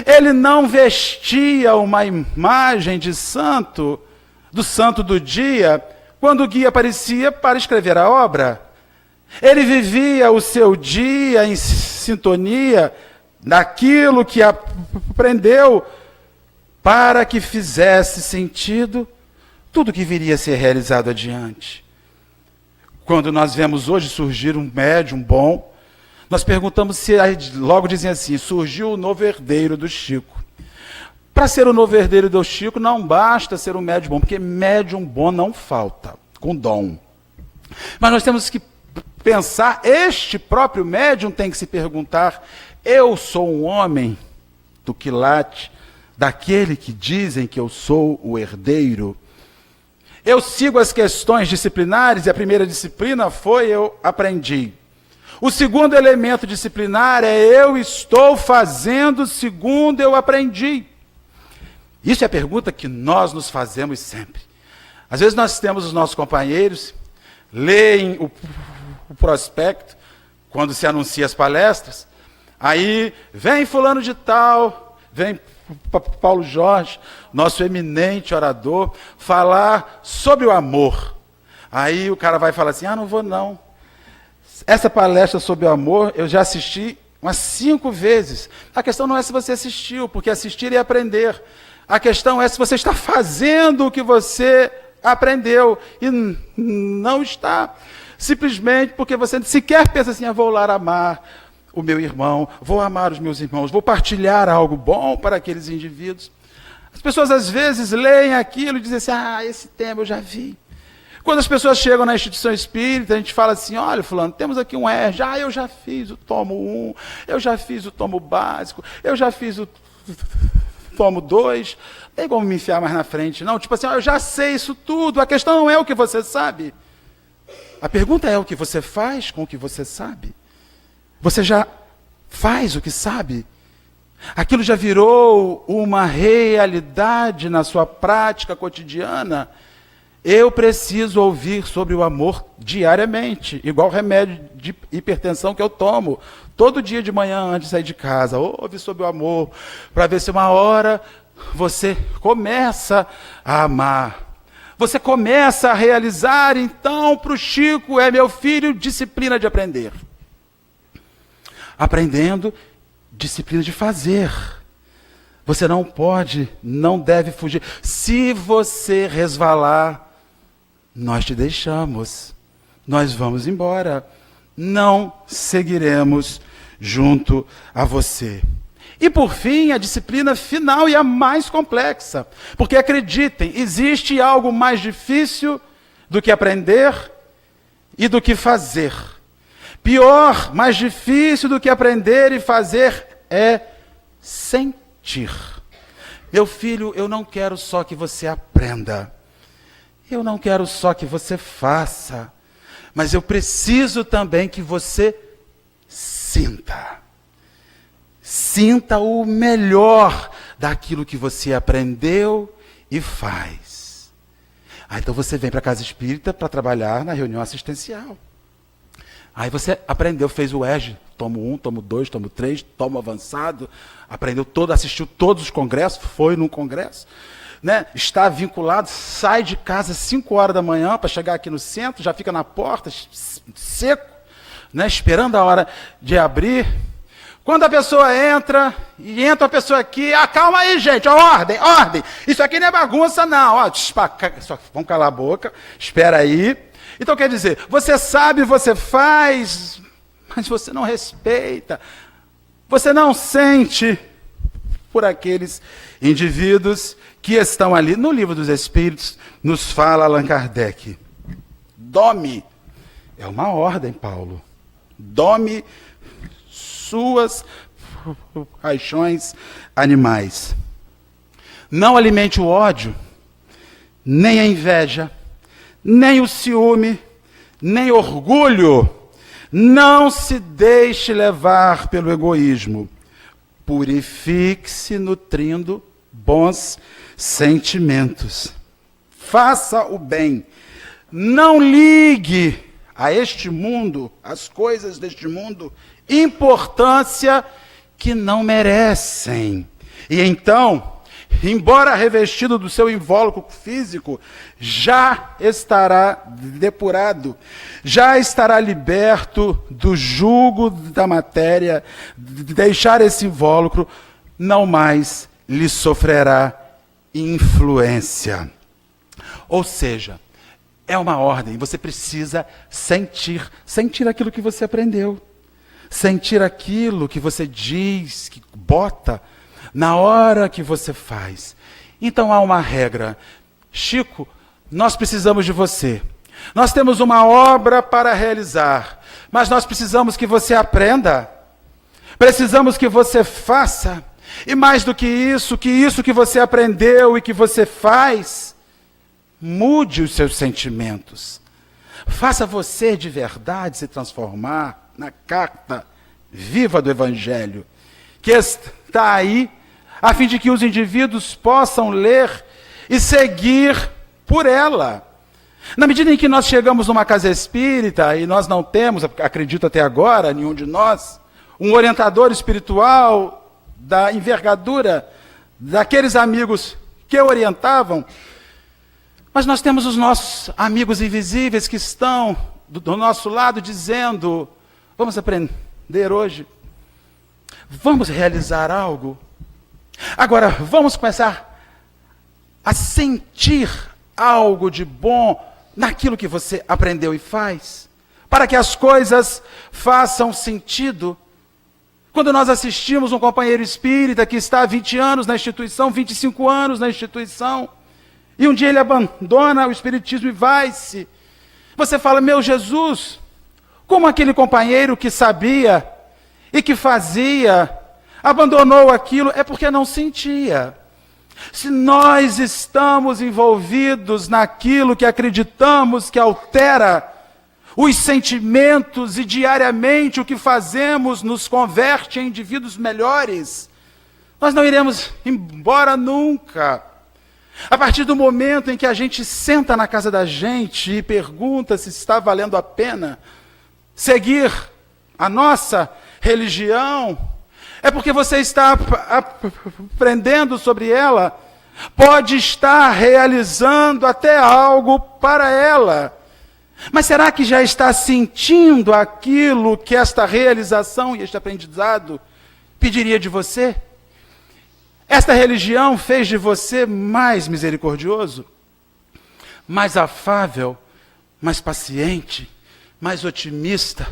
B: Ele não vestia uma imagem de santo, do santo do dia, quando o guia aparecia para escrever a obra. Ele vivia o seu dia em sintonia daquilo que aprendeu, para que fizesse sentido tudo que viria a ser realizado adiante. Quando nós vemos hoje surgir um médium bom, nós perguntamos se, aí logo dizem assim, surgiu o novo herdeiro do Chico. Para ser o novo herdeiro do Chico, não basta ser um médium bom, porque médium bom não falta, com dom. Mas nós temos que pensar, este próprio médium tem que se perguntar, eu sou um homem do quilate, daquele que dizem que eu sou o herdeiro? Eu sigo as questões disciplinares, e a primeira disciplina foi eu aprendi. O segundo elemento disciplinar é eu estou fazendo segundo eu aprendi. Isso é a pergunta que nós nos fazemos sempre. Às vezes nós temos os nossos companheiros, leem o prospecto, quando se anuncia as palestras, aí vem fulano de tal, vem Paulo Jorge, nosso eminente orador, falar sobre o amor. Aí o cara vai falar assim, não vou não. Essa palestra sobre o amor, eu já assisti umas 5 vezes. A questão não é se você assistiu, porque assistir é aprender. A questão é se você está fazendo o que você aprendeu, e não está. Simplesmente porque você sequer pensa assim, vou lá amar o meu irmão, vou amar os meus irmãos, vou partilhar algo bom para aqueles indivíduos. As pessoas às vezes leem aquilo e dizem assim, esse tema eu já vi. Quando as pessoas chegam na instituição espírita, a gente fala assim, olha fulano, temos aqui um ERG, eu já fiz o tomo 1, eu já fiz o tomo básico, eu já fiz o tomo 2, tem como me enfiar mais na frente, não, tipo assim, eu já sei isso tudo, a questão não é o que você sabe, a pergunta é o que você faz com o que você sabe. Você já faz o que sabe? Aquilo já virou uma realidade na sua prática cotidiana? Eu preciso ouvir sobre o amor diariamente, igual remédio de hipertensão que eu tomo. Todo dia de manhã, antes de sair de casa, ouve sobre o amor, para ver se uma hora você começa a amar. Você começa a realizar, então, para o Chico, é meu filho, disciplina de aprender. Aprendendo, disciplina de fazer. Você não pode, não deve fugir. Se você resvalar, nós te deixamos. Nós vamos embora. Não seguiremos junto a você. E por fim, a disciplina final e a mais complexa. Porque acreditem, existe algo mais difícil do que aprender e do que fazer. Pior, mais difícil do que aprender e fazer é sentir. Meu filho, eu não quero só que você aprenda. Eu não quero só que você faça. Mas eu preciso também que você sinta. Sinta o melhor daquilo que você aprendeu e faz. Então você vem para a casa espírita para trabalhar na reunião assistencial. Aí você aprendeu, fez o ERG, tomo 1, tomo 2, tomo 3, tomo avançado, aprendeu todo, assistiu todos os congressos, foi num congresso, né? Está vinculado, sai de casa às 5 horas da manhã para chegar aqui no centro, já fica na porta, seco, né? Esperando a hora de abrir. Quando a pessoa entra, e entra a pessoa aqui, calma aí, gente, ordem, ordem. Isso aqui não é bagunça, não. Vamos calar a boca, espera aí. Então, quer dizer, você sabe, você faz, mas você não respeita. Você não sente por aqueles indivíduos que estão ali. No Livro dos Espíritos, nos fala Allan Kardec. Dome é uma ordem, Paulo. Dome suas paixões animais. Não alimente o ódio, nem a inveja, nem o ciúme, nem orgulho. Não se deixe levar pelo egoísmo. Purifique-se nutrindo bons sentimentos. Faça o bem. Não ligue a este mundo, às coisas deste mundo, importância que não merecem. E então, embora revestido do seu invólucro físico, já estará depurado, já estará liberto do jugo da matéria, de deixar esse invólucro, não mais lhe sofrerá influência. Ou seja, é uma ordem, você precisa sentir aquilo que você aprendeu, sentir aquilo que você diz, que bota, na hora que você faz. Então há uma regra. Chico, nós precisamos de você. Nós temos uma obra para realizar, mas nós precisamos que você aprenda. Precisamos que você faça. E mais do que isso que você aprendeu e que você faz, mude os seus sentimentos. Faça você de verdade se transformar na carta viva do Evangelho, que está aí, a fim de que os indivíduos possam ler e seguir por ela. Na medida em que nós chegamos numa casa espírita, e nós não temos, acredito até agora, nenhum de nós, um orientador espiritual da envergadura daqueles amigos que orientavam, mas nós temos os nossos amigos invisíveis que estão do nosso lado dizendo: vamos aprender hoje, vamos realizar algo. Agora, vamos começar a sentir algo de bom naquilo que você aprendeu e faz, para que as coisas façam sentido. Quando nós assistimos um companheiro espírita que está há 20 anos na instituição, 25 anos na instituição, e um dia ele abandona o espiritismo e vai-se, você fala: meu Jesus, como aquele companheiro que sabia e que fazia, abandonou aquilo, é porque não sentia. Se nós estamos envolvidos naquilo que acreditamos que altera os sentimentos e diariamente o que fazemos nos converte em indivíduos melhores, nós não iremos embora nunca. A partir do momento em que a gente senta na casa da gente e pergunta se está valendo a pena seguir a nossa religião, é porque você está aprendendo sobre ela, pode estar realizando até algo para ela. Mas será que já está sentindo aquilo que esta realização e este aprendizado pediria de você? Esta religião fez de você mais misericordioso, mais afável, mais paciente, mais otimista,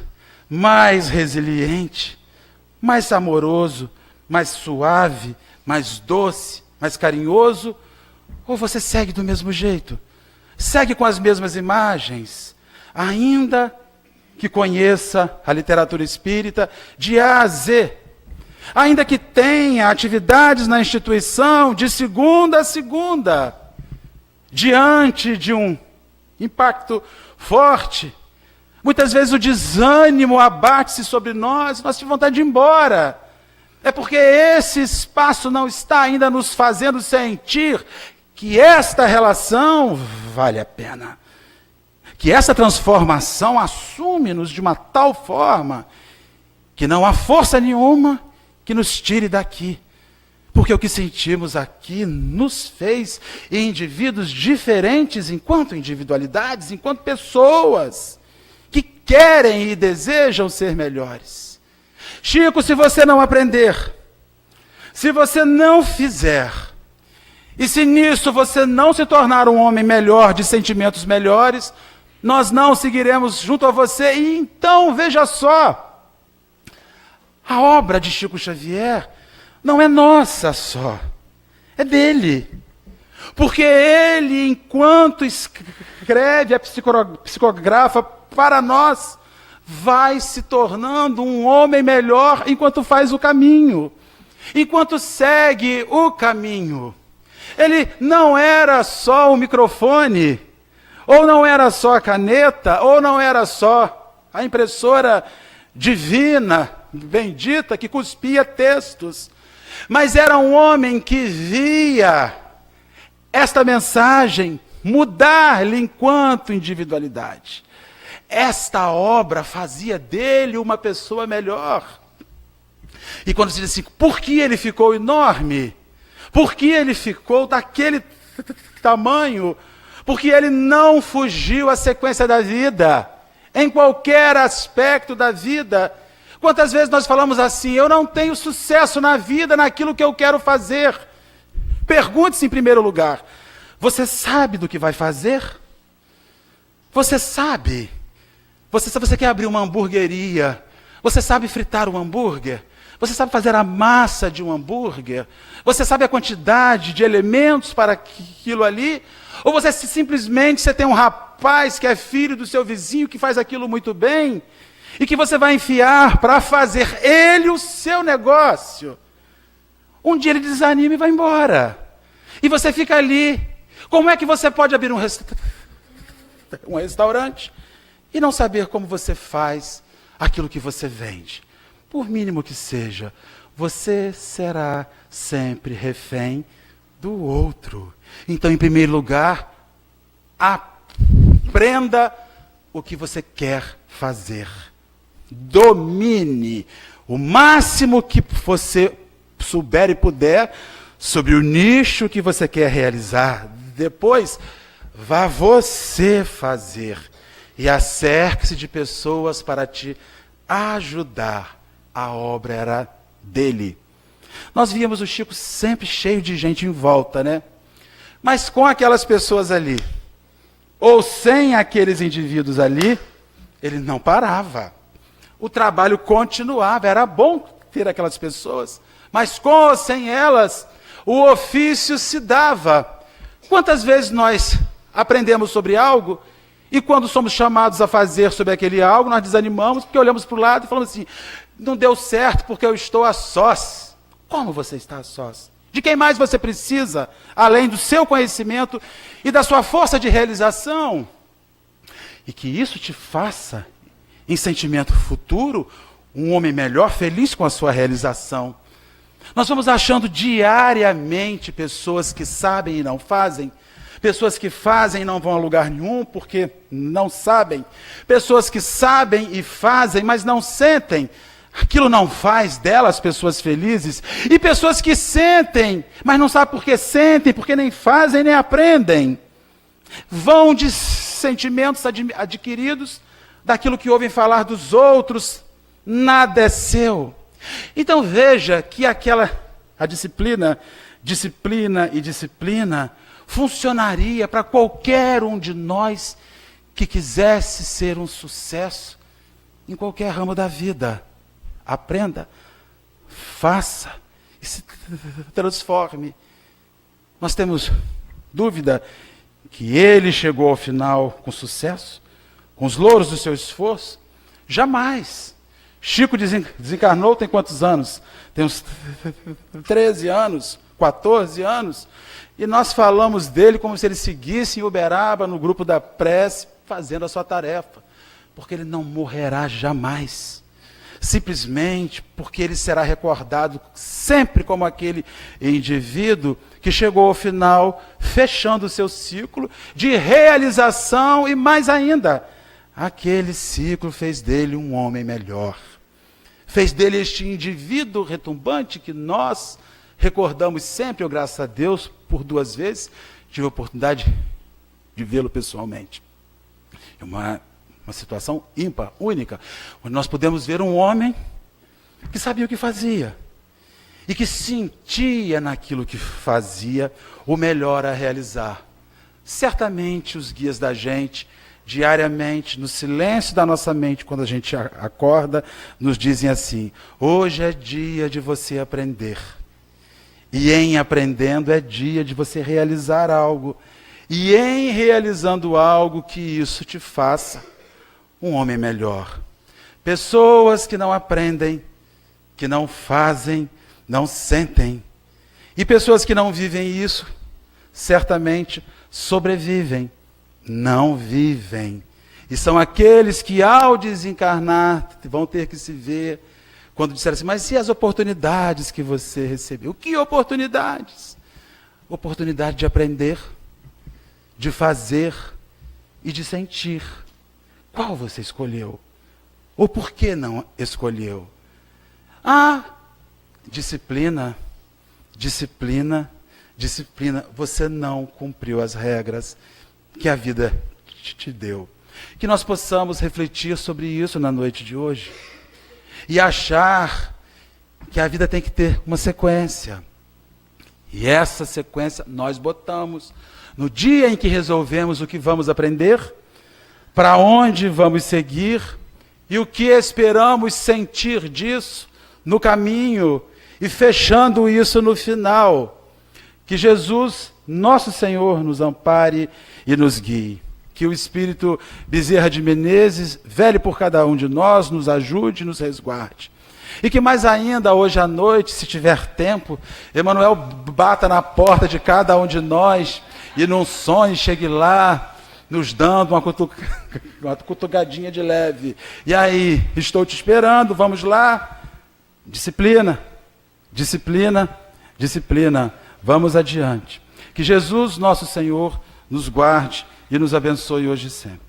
B: mais resiliente, mais amoroso, mais suave, mais doce, mais carinhoso? Ou você segue do mesmo jeito? Segue com as mesmas imagens? Ainda que conheça a literatura espírita de A a Z, ainda que tenha atividades na instituição de segunda a segunda, diante de um impacto forte, muitas vezes o desânimo abate-se sobre nós, nós temos vontade de ir embora. É porque esse espaço não está ainda nos fazendo sentir que esta relação vale a pena. Que essa transformação assume-nos de uma tal forma que não há força nenhuma que nos tire daqui. Porque o que sentimos aqui nos fez indivíduos diferentes enquanto individualidades, enquanto pessoas que querem e desejam ser melhores. Chico, se você não aprender, se você não fizer, e se nisso você não se tornar um homem melhor, de sentimentos melhores, nós não seguiremos junto a você. E então, veja só, a obra de Chico Xavier não é nossa só, é dele. Porque ele, enquanto escreve a psicografa para nós, vai se tornando um homem melhor enquanto faz o caminho, enquanto segue o caminho. Ele não era só o microfone, ou não era só a caneta, ou não era só a impressora divina, bendita, que cuspia textos, mas era um homem que via esta mensagem mudar-lhe enquanto individualidade. Esta obra fazia dele uma pessoa melhor. E quando se diz assim, por que ele ficou enorme? Por que ele ficou daquele tamanho? Porque ele não fugiu à sequência da vida, em qualquer aspecto da vida. Quantas vezes nós falamos assim: eu não tenho sucesso na vida, naquilo que eu quero fazer? Pergunte-se em primeiro lugar: você sabe do que vai fazer? Você sabe? Você quer abrir uma hamburgueria? Você sabe fritar um hambúrguer? Você sabe fazer a massa de um hambúrguer? Você sabe a quantidade de elementos para aquilo ali? Ou você simplesmente tem um rapaz que é filho do seu vizinho que faz aquilo muito bem e que você vai enfiar para fazer ele o seu negócio? Um dia ele desanima e vai embora. E você fica ali. Como é que você pode abrir um restaurante e não saber como você faz aquilo que você vende? Por mínimo que seja, você será sempre refém do outro. Então, em primeiro lugar, aprenda o que você quer fazer. Domine o máximo que você souber e puder sobre o nicho que você quer realizar. Depois, vá você fazer e acerque-se de pessoas para te ajudar. A obra era dele. Nós víamos o Chico sempre cheio de gente em volta, né? Mas com aquelas pessoas ali, ou sem aqueles indivíduos ali, ele não parava. O trabalho continuava, era bom ter aquelas pessoas, mas com ou sem elas, o ofício se dava. Quantas vezes nós aprendemos sobre algo e quando somos chamados a fazer sobre aquele algo, nós desanimamos porque olhamos para o lado e falamos assim: não deu certo porque eu estou a sós. Como você está a sós? De quem mais você precisa, além do seu conhecimento e da sua força de realização? E que isso te faça, em sentimento futuro, um homem melhor, feliz com a sua realização. Nós vamos achando diariamente pessoas que sabem e não fazem, pessoas que fazem e não vão a lugar nenhum porque não sabem, pessoas que sabem e fazem, mas não sentem. Aquilo não faz delas pessoas felizes. E pessoas que sentem, mas não sabem por que sentem, porque nem fazem nem aprendem. Vão de sentimentos adquiridos daquilo que ouvem falar dos outros, nada é seu. Então veja que a disciplina funcionaria para qualquer um de nós que quisesse ser um sucesso em qualquer ramo da vida. Aprenda, faça e se transforme. Nós temos dúvida que ele chegou ao final com sucesso, com os louros do seu esforço? Jamais. Chico desencarnou tem quantos anos? Tem uns 13 anos, 14 anos. E nós falamos dele como se ele seguisse em Uberaba, no grupo da prece, fazendo a sua tarefa. Porque ele não morrerá jamais. Simplesmente porque ele será recordado sempre como aquele indivíduo que chegou ao final, fechando o seu ciclo de realização e mais ainda, aquele ciclo fez dele um homem melhor. Fez dele este indivíduo retumbante que nós recordamos sempre, eu, graças a Deus, por 2 vezes, tive a oportunidade de vê-lo pessoalmente. É uma situação ímpar, única, onde nós podemos ver um homem que sabia o que fazia e que sentia naquilo que fazia o melhor a realizar. Certamente os guias da gente, diariamente, no silêncio da nossa mente, quando a gente acorda, nos dizem assim: hoje é dia de você aprender. E em aprendendo é dia de você realizar algo. E em realizando algo, que isso te faça um homem melhor. Pessoas que não aprendem, que não fazem, não sentem. E pessoas que não vivem isso, certamente sobrevivem, não vivem. E são aqueles que ao desencarnar vão ter que se ver, quando disseram assim: mas e as oportunidades que você recebeu? Que oportunidades? Oportunidade de aprender, de fazer e de sentir. Qual você escolheu? Ou por que não escolheu? Disciplina disciplina, você não cumpriu as regras que a vida te deu. Que nós possamos refletir sobre isso na noite de hoje e achar que a vida tem que ter uma sequência. E essa sequência nós botamos no dia em que resolvemos o que vamos aprender, para onde vamos seguir e o que esperamos sentir disso no caminho e fechando isso no final. Que Jesus, nosso Senhor, nos ampare e nos guie. Que o Espírito Bezerra de Menezes vele por cada um de nós, nos ajude e nos resguarde. E que mais ainda, hoje à noite, se tiver tempo, Emmanuel bata na porta de cada um de nós e num sonho chegue lá, nos dando uma cutucadinha de leve. E aí, estou te esperando, vamos lá. Disciplina, disciplina, disciplina. Vamos adiante. Que Jesus, nosso Senhor, nos guarde e nos abençoe hoje e sempre.